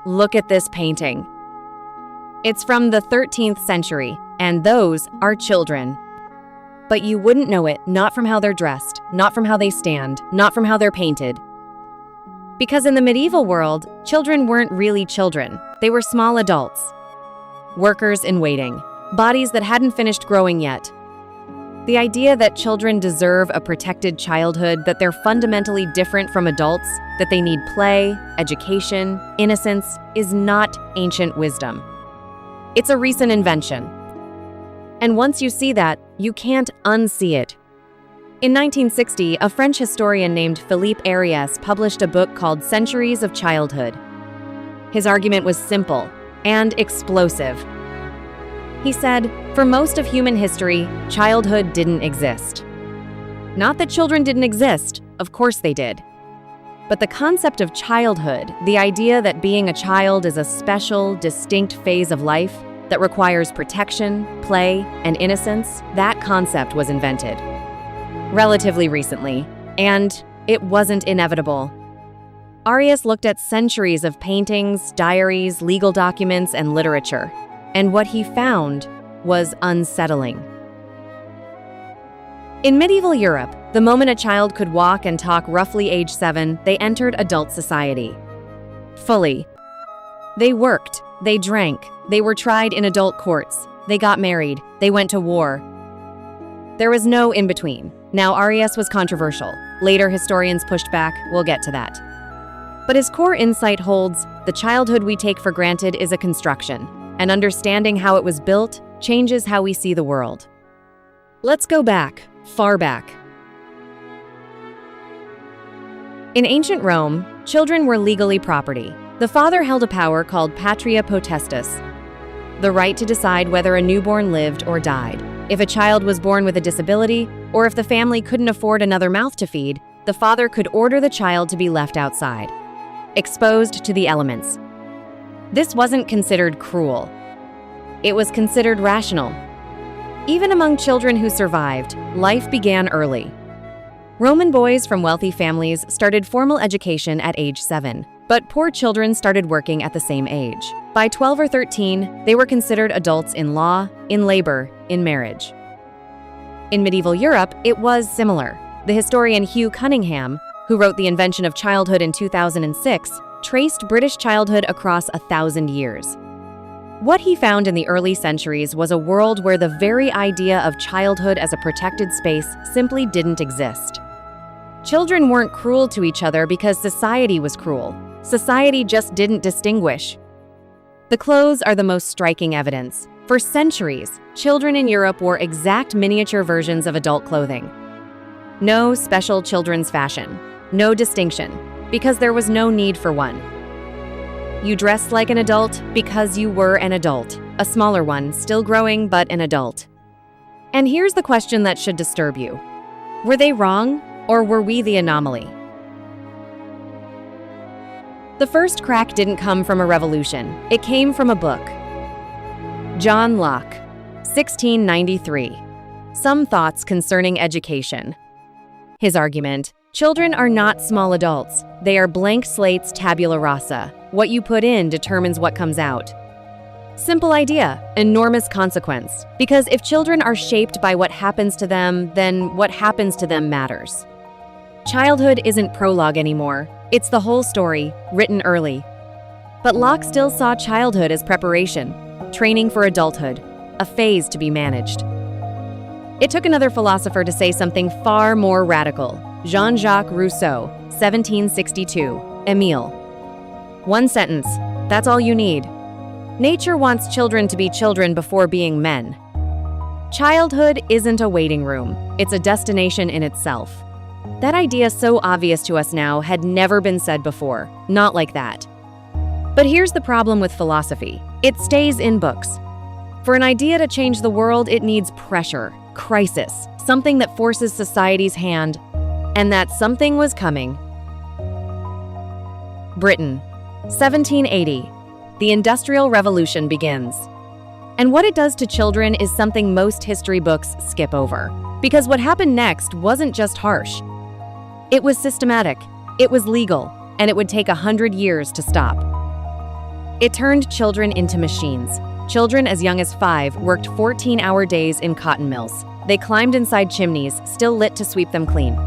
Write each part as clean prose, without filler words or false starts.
Look at this painting. It's from the 13th century, and those are children. But you wouldn't know it, not from how they're dressed, not from how they stand, not from how they're painted. Because in the medieval world, children weren't really children. They were small adults. Workers in waiting. Bodies that hadn't finished growing yet. The idea that children deserve a protected childhood, that they're fundamentally different from adults, that they need play, education, innocence, is not ancient wisdom. It's a recent invention. And once you see that, you can't unsee it. In 1960, a French historian named Philippe Ariès published a book called Centuries of Childhood. His argument was simple and explosive. He said, for most of human history, childhood didn't exist. Not that children didn't exist, of course they did. But the concept of childhood, the idea that being a child is a special, distinct phase of life that requires protection, play, and innocence, that concept was invented relatively recently, and it wasn't inevitable. Ariès looked at centuries of paintings, diaries, legal documents, and literature, and what he found was unsettling. In medieval Europe, the moment a child could walk and talk roughly age 7, they entered adult society. Fully. They worked, they drank, they were tried in adult courts, they got married, they went to war. There was no in-between. Now, Ariès was controversial. Later, historians pushed back. We'll get to that. But his core insight holds: the childhood we take for granted is a construction, and understanding how it was built changes how we see the world. Let's go back, far back. In ancient Rome, children were legally property. The father held a power called patria potestas, the right to decide whether a newborn lived or died. If a child was born with a disability, or if the family couldn't afford another mouth to feed, the father could order the child to be left outside, exposed to the elements. This wasn't considered cruel. It was considered rational. Even among children who survived, life began early. Roman boys from wealthy families started formal education at age 7, but poor children started working at the same age. By 12 or 13, they were considered adults in law, in labor, in marriage. In medieval Europe, it was similar. The historian Hugh Cunningham, who wrote The Invention of Childhood in 2006, traced British childhood across 1,000 years. What he found in the early centuries was a world where the very idea of childhood as a protected space simply didn't exist. Children weren't cruel to each other because society was cruel. Society just didn't distinguish. The clothes are the most striking evidence. For centuries, children in Europe wore exact miniature versions of adult clothing. No special children's fashion, no distinction, because there was no need for one. You dressed like an adult because you were an adult, a smaller one, still growing, but an adult. And here's the question that should disturb you. Were they wrong, or were we the anomaly? The first crack didn't come from a revolution. It came from a book. John Locke, 1693. Some Thoughts Concerning Education. His argument: children are not small adults. They are blank slates, tabula rasa. What you put in determines what comes out. Simple idea, enormous consequence. Because if children are shaped by what happens to them, then what happens to them matters. Childhood isn't prologue anymore. It's the whole story, written early. But Locke still saw childhood as preparation, training for adulthood, a phase to be managed. It took another philosopher to say something far more radical. Jean-Jacques Rousseau, 1762. Emile. One sentence, that's all you need. Nature wants children to be children before being men. Childhood isn't a waiting room, it's a destination in itself. That idea, so obvious to us now, had never been said before. Not like that. But here's the problem with philosophy. It stays in books. For an idea to change the world, it needs pressure, crisis, something that forces society's hand. And that something was coming. Britain, 1780. The Industrial Revolution begins. And what it does to children is something most history books skip over. Because what happened next wasn't just harsh. It was systematic, it was legal, and it would take 100 years to stop. It turned children into machines. Children as young as 5 worked 14-hour days in cotton mills. They climbed inside chimneys, still lit to sweep them clean.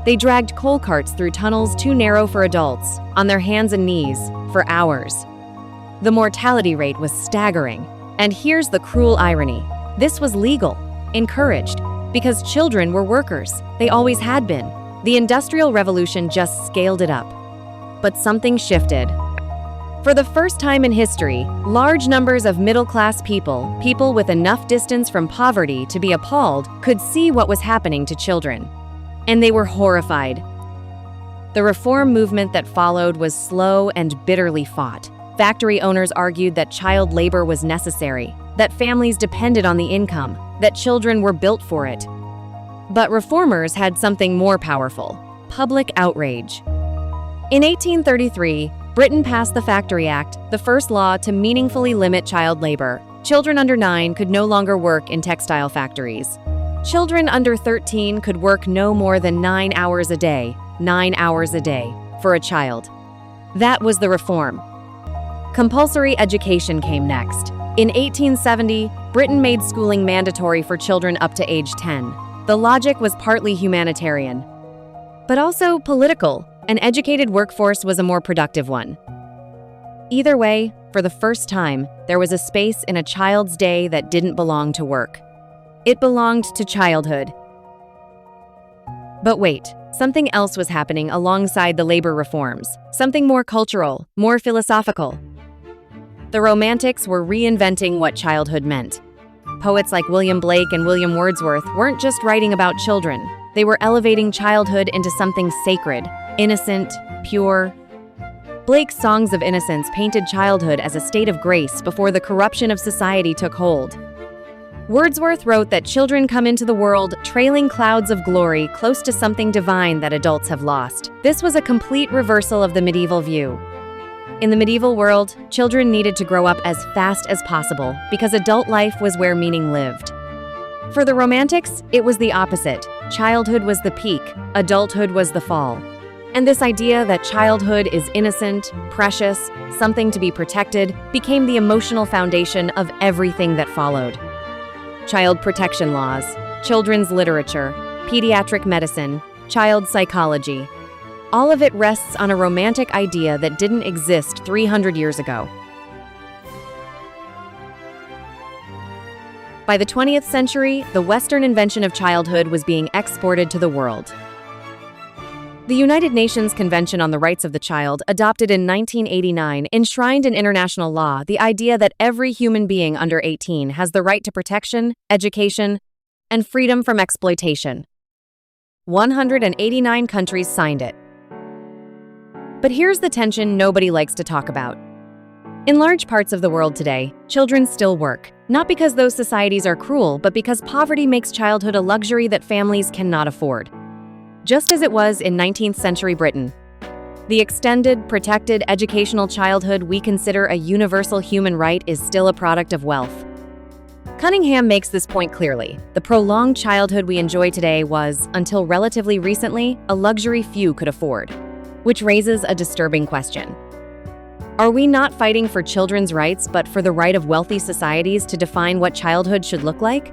They dragged coal carts through tunnels too narrow for adults, on their hands and knees, for hours. The mortality rate was staggering. And here's the cruel irony. This was legal, encouraged, because children were workers. They always had been. The Industrial Revolution just scaled it up. But something shifted. For the first time in history, large numbers of middle-class people with enough distance from poverty to be appalled, could see what was happening to children. And they were horrified. The reform movement that followed was slow and bitterly fought. Factory owners argued that child labor was necessary, that families depended on the income, that children were built for it. But reformers had something more powerful: public outrage. In 1833, Britain passed the Factory Act, the first law to meaningfully limit child labor. Children under 9 could no longer work in textile factories. Children under 13 could work no more than 9 hours a day, 9 hours a day, for a child. That was the reform. Compulsory education came next. In 1870, Britain made schooling mandatory for children up to age 10. The logic was partly humanitarian, but also political. An educated workforce was a more productive one. Either way, for the first time, there was a space in a child's day that didn't belong to work. It belonged to childhood. But wait, something else was happening alongside the labor reforms, something more cultural, more philosophical. The Romantics were reinventing what childhood meant. Poets like William Blake and William Wordsworth weren't just writing about children. They were elevating childhood into something sacred, innocent, pure. Blake's Songs of Innocence painted childhood as a state of grace before the corruption of society took hold. Wordsworth wrote that children come into the world trailing clouds of glory close to something divine that adults have lost. This was a complete reversal of the medieval view. In the medieval world, children needed to grow up as fast as possible because adult life was where meaning lived. For the Romantics, it was the opposite. Childhood was the peak, adulthood was the fall. And this idea that childhood is innocent, precious, something to be protected, became the emotional foundation of everything that followed. Child protection laws, children's literature, pediatric medicine, child psychology. All of it rests on a romantic idea that didn't exist 300 years ago. By the 20th century, the Western invention of childhood was being exported to the world. The United Nations Convention on the Rights of the Child, adopted in 1989, enshrined in international law the idea that every human being under 18 has the right to protection, education, and freedom from exploitation. 189 countries signed it. But here's the tension nobody likes to talk about. In large parts of the world today, children still work, not because those societies are cruel, but because poverty makes childhood a luxury that families cannot afford. Just as it was in 19th century Britain. The extended, protected educational childhood we consider a universal human right is still a product of wealth. Cunningham makes this point clearly. The prolonged childhood we enjoy today was, until relatively recently, a luxury few could afford. Which raises a disturbing question. Are we not fighting for children's rights, but for the right of wealthy societies to define what childhood should look like?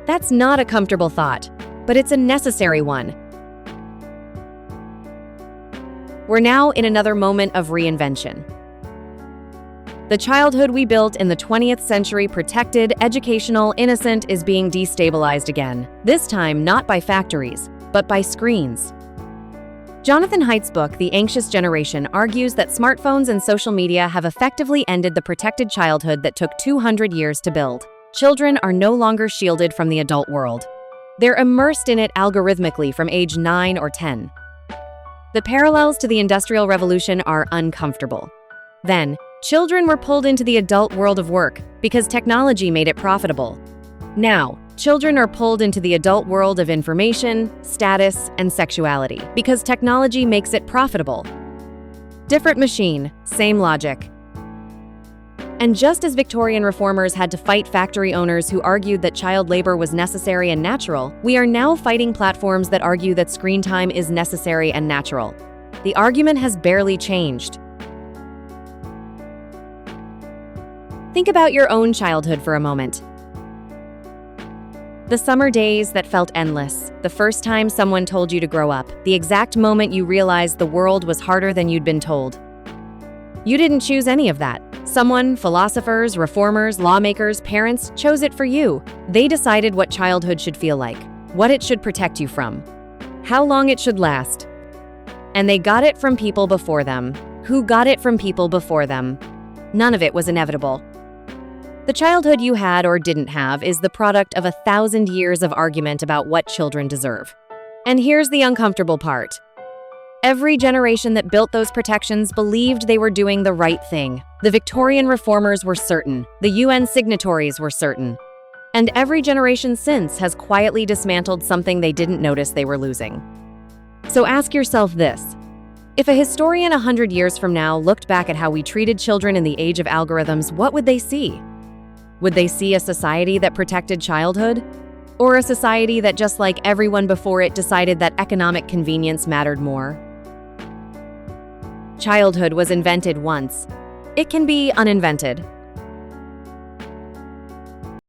That's not a comfortable thought. But it's a necessary one. We're now in another moment of reinvention. The childhood we built in the 20th century, protected, educational, innocent, is being destabilized again. This time not by factories, but by screens. Jonathan Haidt's book, The Anxious Generation, argues that smartphones and social media have effectively ended the protected childhood that took 200 years to build. Children are no longer shielded from the adult world. They're immersed in it algorithmically from age 9 or 10. The parallels to the Industrial Revolution are uncomfortable. Then, children were pulled into the adult world of work because technology made it profitable. Now, children are pulled into the adult world of information, status, and sexuality because technology makes it profitable. Different machine, same logic. And just as Victorian reformers had to fight factory owners who argued that child labor was necessary and natural, we are now fighting platforms that argue that screen time is necessary and natural. The argument has barely changed. Think about your own childhood for a moment. The summer days that felt endless, the first time someone told you to grow up, the exact moment you realized the world was harder than you'd been told. You didn't choose any of that. Someone, philosophers, reformers, lawmakers, parents, chose it for you. They decided what childhood should feel like, what it should protect you from, how long it should last. And they got it from people before them. Who got it from people before them? None of it was inevitable. The childhood you had or didn't have is the product of 1,000 years of argument about what children deserve. And here's the uncomfortable part. Every generation that built those protections believed they were doing the right thing. The Victorian reformers were certain. The UN signatories were certain. And every generation since has quietly dismantled something they didn't notice they were losing. So ask yourself this. If a historian 100 years from now looked back at how we treated children in the age of algorithms, what would they see? Would they see a society that protected childhood? Or a society that, just like everyone before it, decided that economic convenience mattered more? Childhood was invented once. It can be uninvented.